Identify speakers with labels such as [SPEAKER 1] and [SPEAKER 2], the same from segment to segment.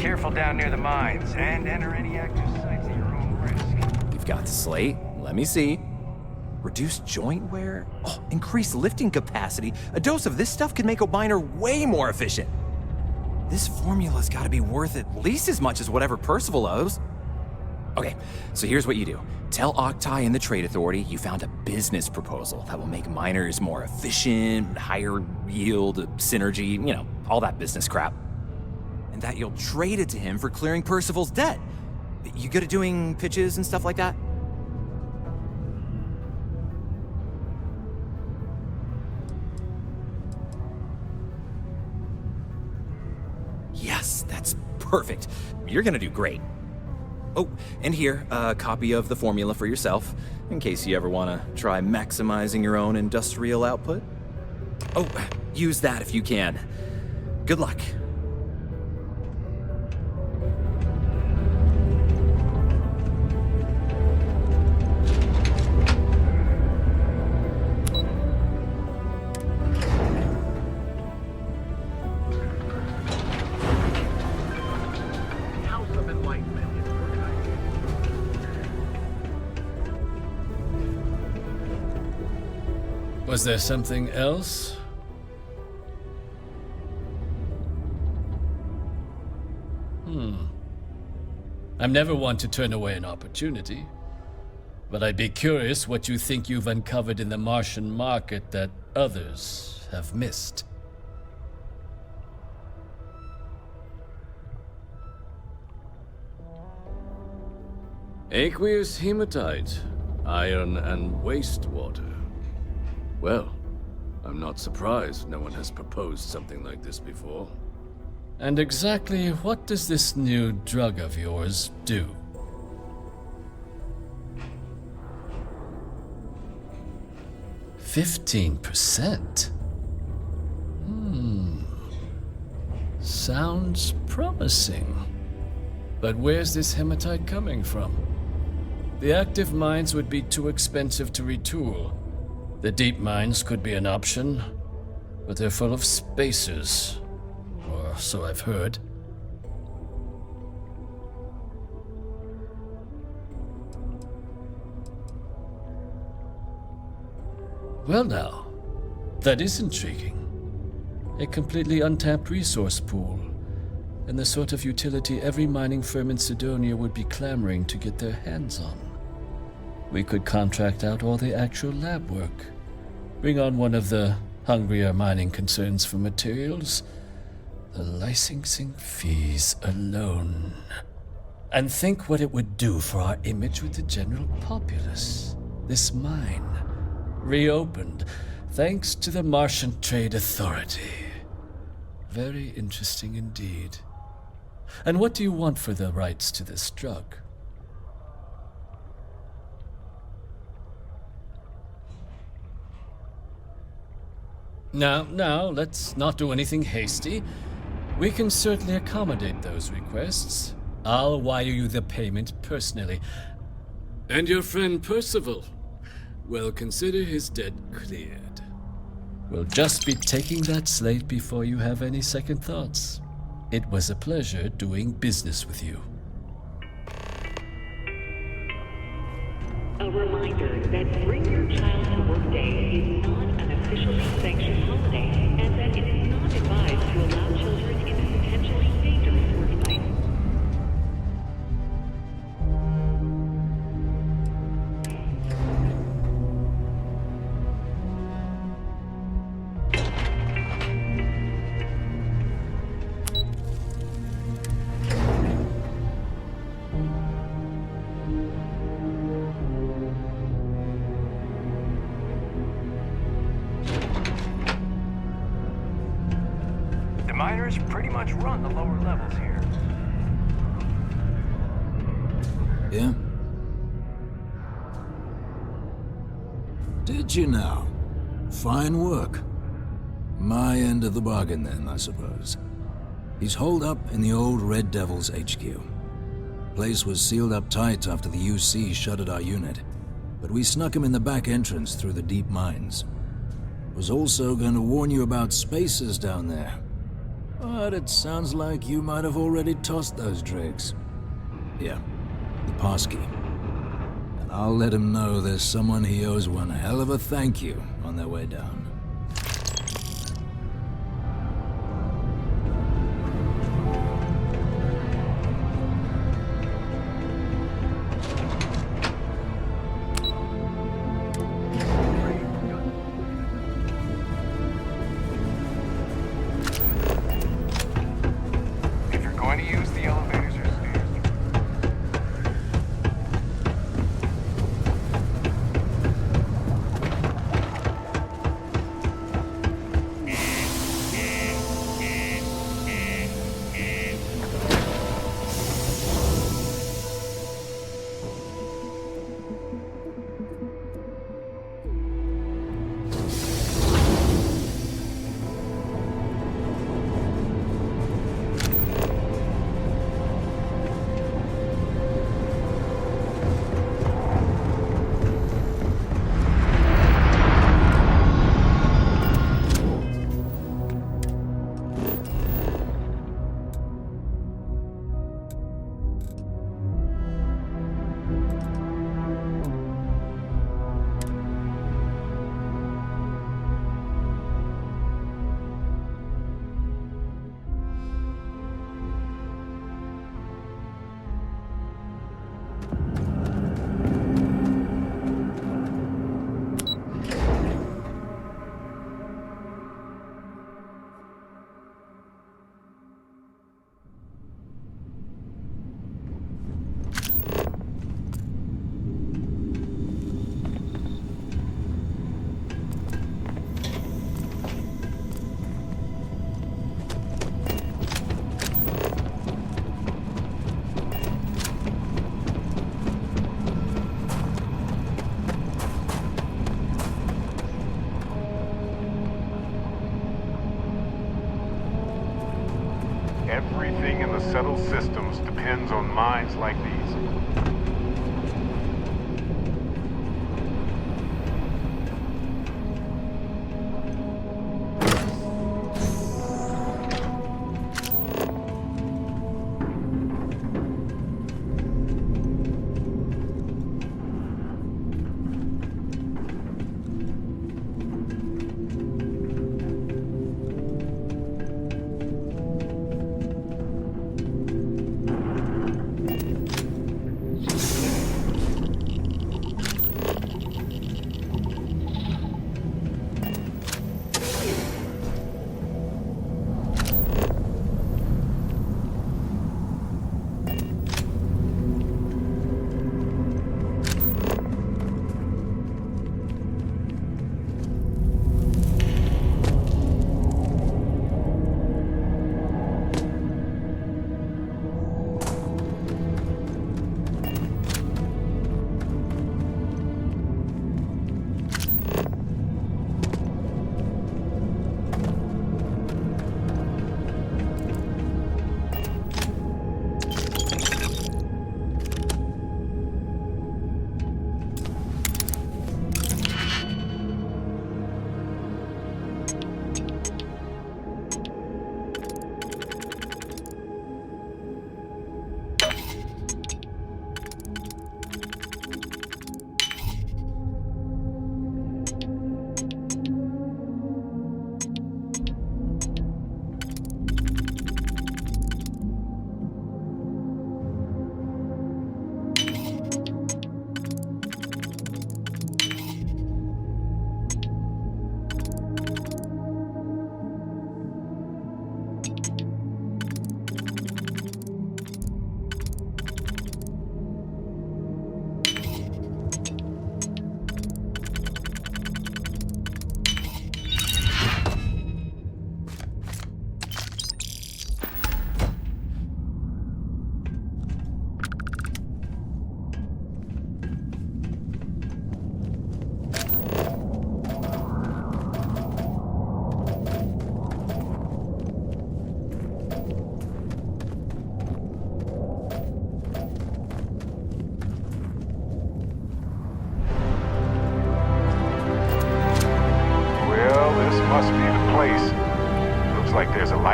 [SPEAKER 1] careful down near the mines, and enter any active sites at your own risk.
[SPEAKER 2] You've got the slate. Let me see. Reduce joint wear? Oh, increase lifting capacity. A dose of this stuff could make a miner way more efficient. This formula's gotta be worth at least as much as whatever Percival owes. Okay, so here's what you do. Tell Octai and the Trade Authority you found a business proposal that will make miners more efficient, higher yield, synergy, you know, all that business crap. And that you'll trade it to him for clearing Percival's debt. You good at doing pitches and stuff like that? Yes, that's perfect. You're gonna do great. Oh, and here, a copy of the formula for yourself, in case you ever want to try maximizing your own industrial output. Oh, use that if you can. Good luck.
[SPEAKER 3] Was there something else? I'm never one to turn away an opportunity, but I'd be curious what you think you've uncovered in the Martian market that others have missed.
[SPEAKER 4] Aqueous hematite, iron and wastewater. Well, I'm not surprised no one has proposed something like this before.
[SPEAKER 3] And exactly what does this new drug of yours do? "15%? Sounds promising. But where's this hematite coming from? The active mines would be too expensive to retool. The deep mines could be an option, but they're full of spacers. Or so I've heard. Well now, that is intriguing. A completely untapped resource pool, and the sort of utility every mining firm in Sidonia would be clamoring to get their hands on. We could contract out all the actual lab work, bring on one of the hungrier mining concerns for materials, the licensing fees alone. And think what it would do for our image with the general populace. This mine, reopened, thanks to the Martian Trade Authority. Very interesting indeed. And what do you want for the rights to this drug? Now, let's not do anything hasty. We can certainly accommodate those requests. I'll wire you the payment personally.
[SPEAKER 4] And your friend Percival? Well, consider his debt cleared.
[SPEAKER 3] We'll just be taking that slate before you have any second thoughts. It was a pleasure doing business with you.
[SPEAKER 5] A reminder that Bring Your Child to Work Day is not an officially sanctioned holiday, and that it is not advised to allow children into potentially dangerous workplaces.
[SPEAKER 1] Miners pretty much run the lower levels here.
[SPEAKER 6] Yeah? Did you now? Fine work. My end of the bargain then, I suppose. He's holed up in the old Red Devil's HQ. Place was sealed up tight after the UC shuttered our unit, but we snuck him in the back entrance through the deep mines. Was also going to warn you about spacers down there. But it sounds like you might have already tossed those drakes. Yeah, the passkey. And I'll let him know there's someone he owes one hell of a thank you on their way down.
[SPEAKER 1] If you're going to use the elevators or stairs, everything in the settled systems depends on minds like these.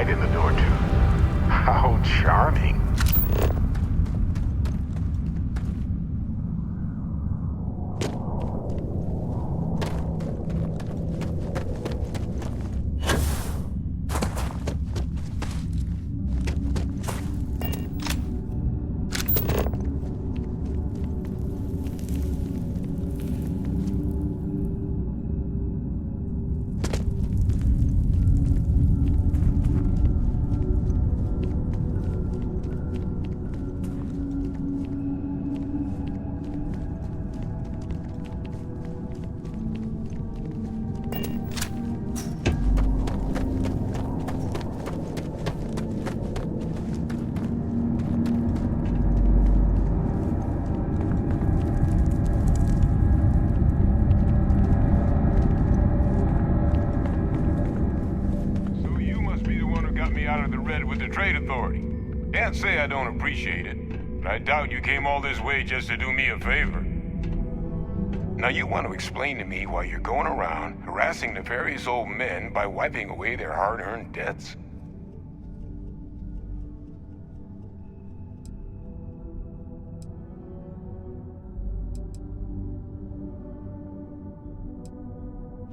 [SPEAKER 7] light in the door, too. How charming.
[SPEAKER 8] Can't say I don't appreciate it, but I doubt you came all this way just to do me a favor. Now you want to explain to me why you're going around harassing nefarious old men by wiping away their hard-earned debts?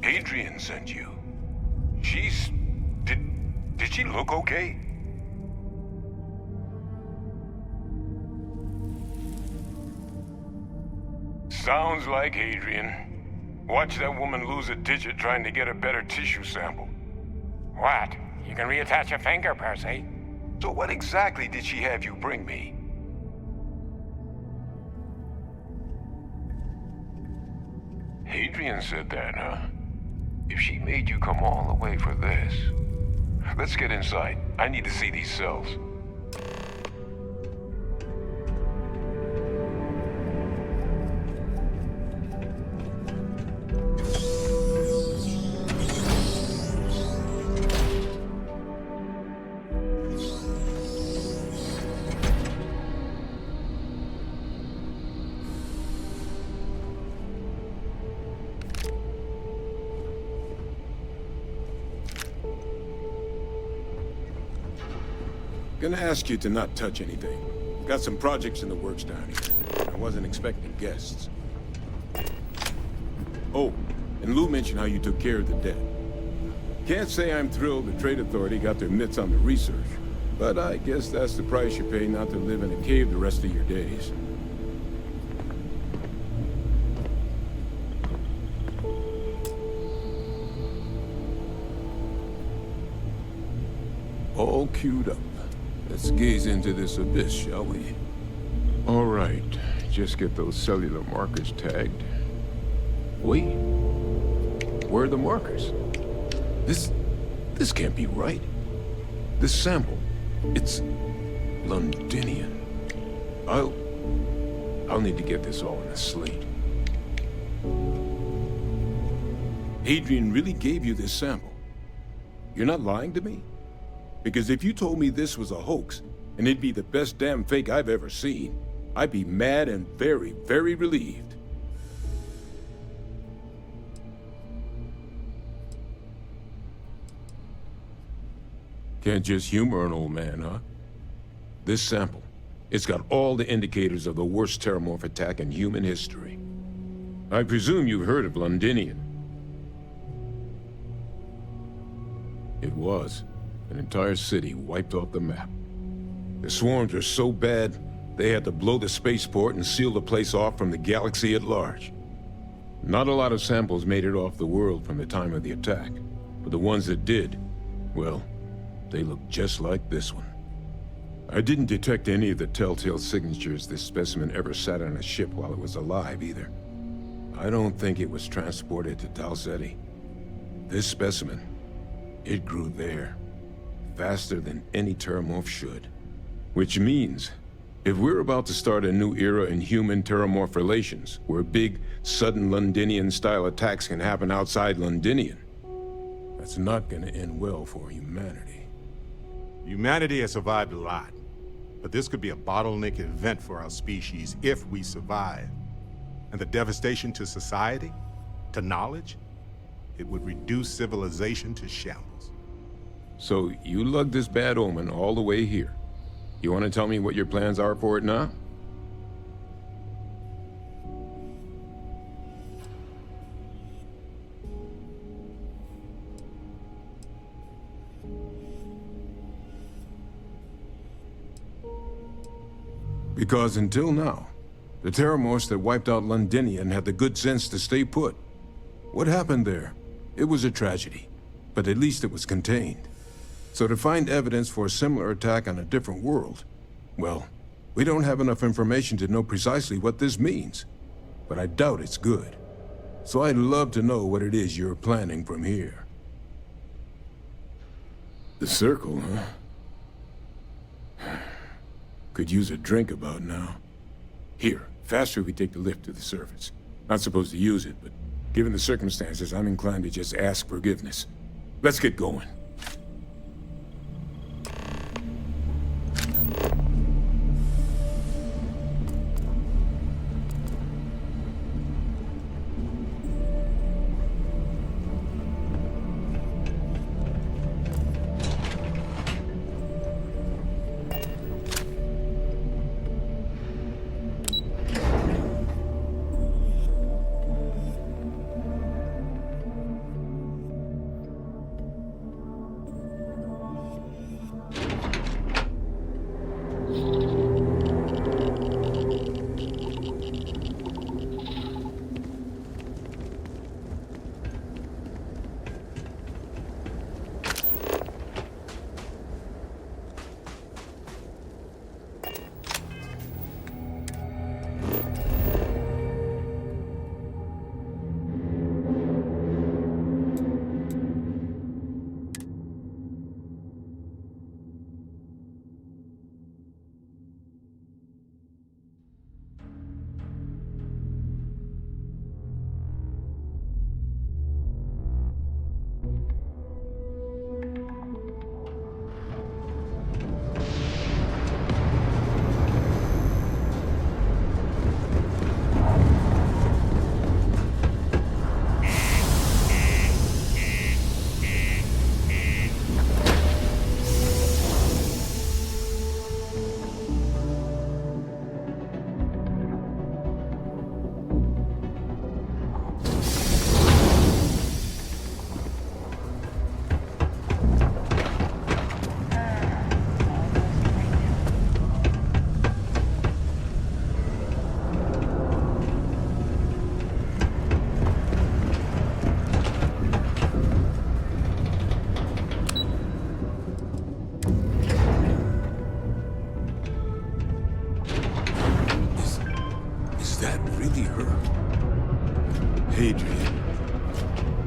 [SPEAKER 8] Adrian sent you. Did she look okay? Sounds like Adrian. Watch that woman lose a digit trying to get a better tissue sample.
[SPEAKER 1] What? You can reattach a finger, Percy.
[SPEAKER 8] So what exactly did she have you bring me? Adrian said that, huh? If she made you come all the way for this... Let's get inside. I need to see these cells.
[SPEAKER 9] Gonna ask you to not touch anything. Got some projects in the works down here. I wasn't expecting guests. Oh, and Lou mentioned how you took care of the debt. Can't say I'm thrilled the Trade Authority got their mitts on the research, but I guess that's the price you pay not to live in a cave the rest of your days. All queued up. Let's gaze into this abyss, shall we? All right, just get those cellular markers tagged. Wait, where are the markers? This can't be right. This sample, it's Londinian. I'll need to get this all in a slate. Adrian really gave you this sample. You're not lying to me? Because if you told me this was a hoax, and it'd be the best damn fake I've ever seen, I'd be mad and very, very relieved. Can't just humor an old man, huh? This sample, it's got all the indicators of the worst terrormorph attack in human history. I presume you've heard of Londinian. It was. An entire city wiped off the map. The swarms were so bad, they had to blow the spaceport and seal the place off from the galaxy at large. Not a lot of samples made it off the world from the time of the attack, but the ones that did, well, they look just like this one. I didn't detect any of the telltale signatures this specimen ever sat on a ship while it was alive, either. I don't think it was transported to Dalseti. This specimen, it grew there. Faster than any terrormorph should. Which means, if we're about to start a new era in human-terrormorph relations, where big, sudden Londinian-style attacks can happen outside Londinian, that's not gonna end well for humanity.
[SPEAKER 7] Humanity has survived a lot, but this could be a bottleneck event for our species if we survive. And the devastation to society, to knowledge, it would reduce civilization to shambles.
[SPEAKER 9] So you lugged this bad omen all the way here. You want to tell me what your plans are for it now? Because until now, the terrormorphs that wiped out Londinian had the good sense to stay put. What happened there? It was a tragedy, but at least it was contained. So to find evidence for a similar attack on a different world, well, we don't have enough information to know precisely what this means. But I doubt it's good. So I'd love to know what it is you're planning from here. The circle, huh? Could use a drink about now. Here, faster if we take the lift to the surface. Not supposed to use it, but given the circumstances, I'm inclined to just ask forgiveness. Let's get going.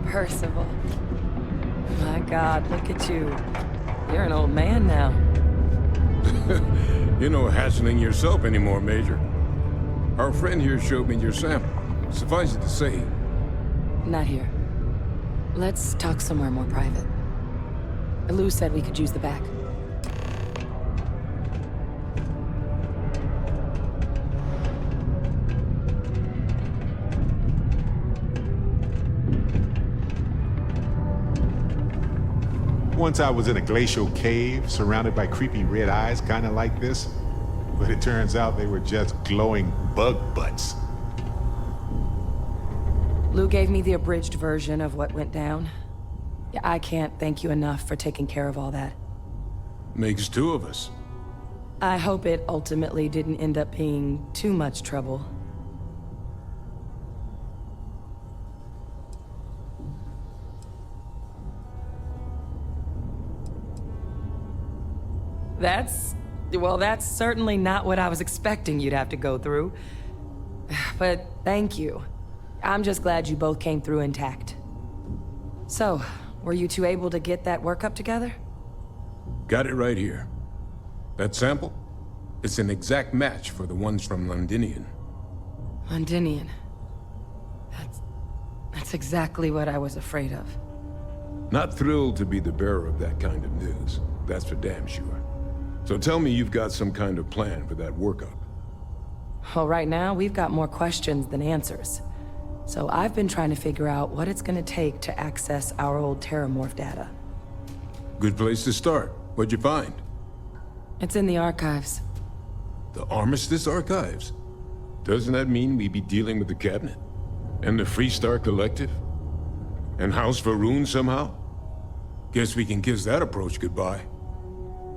[SPEAKER 10] Percival. My God, look at you. You're an old man now.
[SPEAKER 9] You're no hatchling yourself anymore, Major. Our friend here showed me your sample. Suffice it to say...
[SPEAKER 10] Not here. Let's talk somewhere more private. Lou said we could use the back.
[SPEAKER 7] Once I was in a glacial cave surrounded by creepy red eyes, kind of like this, but it turns out they were just glowing bug butts.
[SPEAKER 10] Lou gave me the abridged version of what went down. Yeah, I can't thank you enough for taking care of all that.
[SPEAKER 9] Makes two of us.
[SPEAKER 10] I hope it ultimately didn't end up being too much trouble. That's certainly not what I was expecting you'd have to go through. But thank you. I'm just glad you both came through intact. So, were you two able to get that workup together?
[SPEAKER 9] Got it right here. That sample? It's an exact match for the ones from Londinian.
[SPEAKER 10] Londinian. That's exactly what I was afraid of.
[SPEAKER 9] Not thrilled to be the bearer of that kind of news. That's for damn sure. So tell me you've got some kind of plan for that workup.
[SPEAKER 10] Well, right now, we've got more questions than answers. So I've been trying to figure out what it's gonna take to access our old terrormorph data.
[SPEAKER 9] Good place to start. What'd you find?
[SPEAKER 10] It's in the archives.
[SPEAKER 9] The Armistice Archives? Doesn't that mean we'd be dealing with the cabinet? And the Freestar Collective? And House Varun somehow? Guess we can kiss that approach goodbye.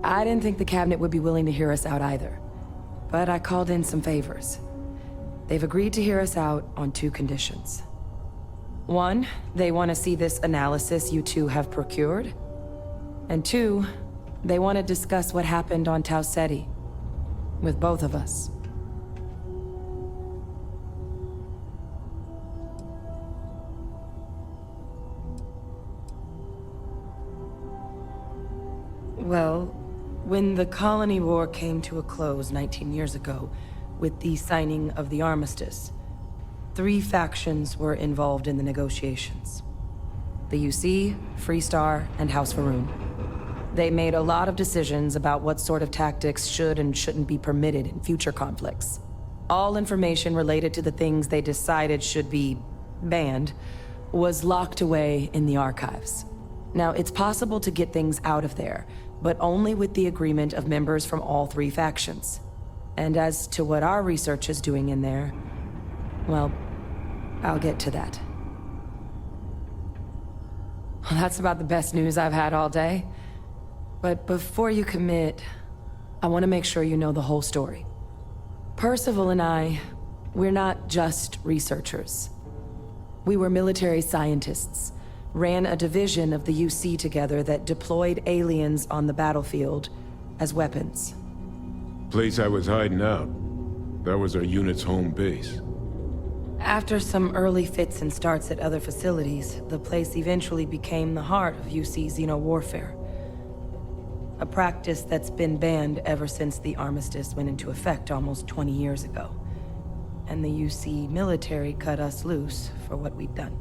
[SPEAKER 10] I didn't think the cabinet would be willing to hear us out either. But I called in some favors. They've agreed to hear us out on 2 conditions. 1, they want to see this analysis you two have procured. And 2, they want to discuss what happened on Tau Ceti. With both of us. Well, when the colony war came to a close 19 years ago, with the signing of the armistice, 3 factions were involved in the negotiations. The UC, Freestar, and House Varun. They made a lot of decisions about what sort of tactics should and shouldn't be permitted in future conflicts. All information related to the things they decided should be banned was locked away in the archives. Now, it's possible to get things out of there, but only with the agreement of members from all 3 factions. And as to what our research is doing in there, well, I'll get to that. Well, that's about the best news I've had all day. But before you commit, I want to make sure you know the whole story. Percival and I, we're not just researchers. We were military scientists, ran a division of the UC together that deployed aliens on the battlefield as weapons.
[SPEAKER 9] Place I was hiding out. That was our unit's home base.
[SPEAKER 10] After some early fits and starts at other facilities, the place eventually became the heart of UC xeno-warfare. A practice that's been banned ever since the armistice went into effect almost 20 years ago. And the UC military cut us loose for what we'd done.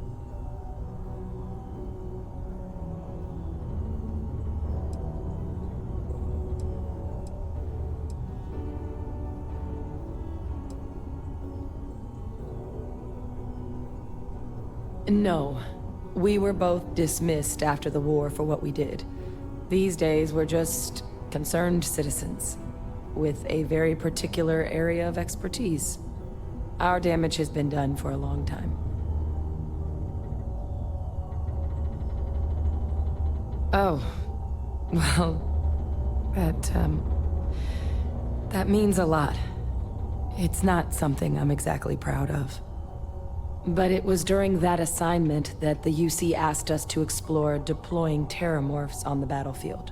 [SPEAKER 10] No. We were both dismissed after the war for what we did. These days, we're just concerned citizens with a very particular area of expertise. Our damage has been done for a long time. Oh, well, that means a lot. It's not something I'm exactly proud of. But it was during that assignment that the UC asked us to explore deploying terrormorphs on the battlefield.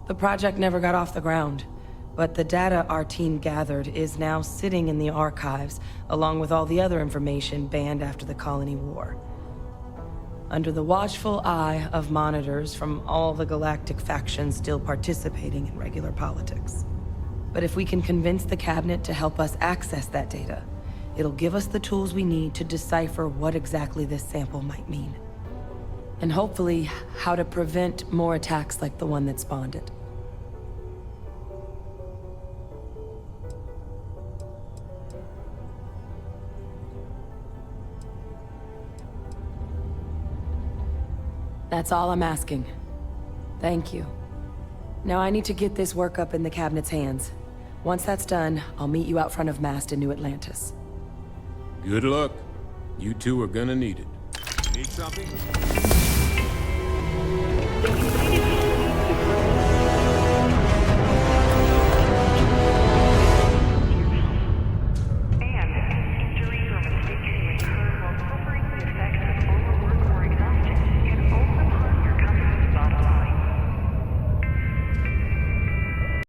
[SPEAKER 10] The project never got off the ground, but the data our team gathered is now sitting in the archives, along with all the other information banned after the colony war. Under the watchful eye of monitors from all the galactic factions still participating in regular politics. But if we can convince the cabinet to help us access that data, it'll give us the tools we need to decipher what exactly this sample might mean. And hopefully, how to prevent more attacks like the one that spawned it. That's all I'm asking. Thank you. Now I need to get this work up in the cabinet's hands. Once that's done, I'll meet you out front of Mast in New Atlantis.
[SPEAKER 9] Good luck. You two are gonna need it. Need something?
[SPEAKER 5] The United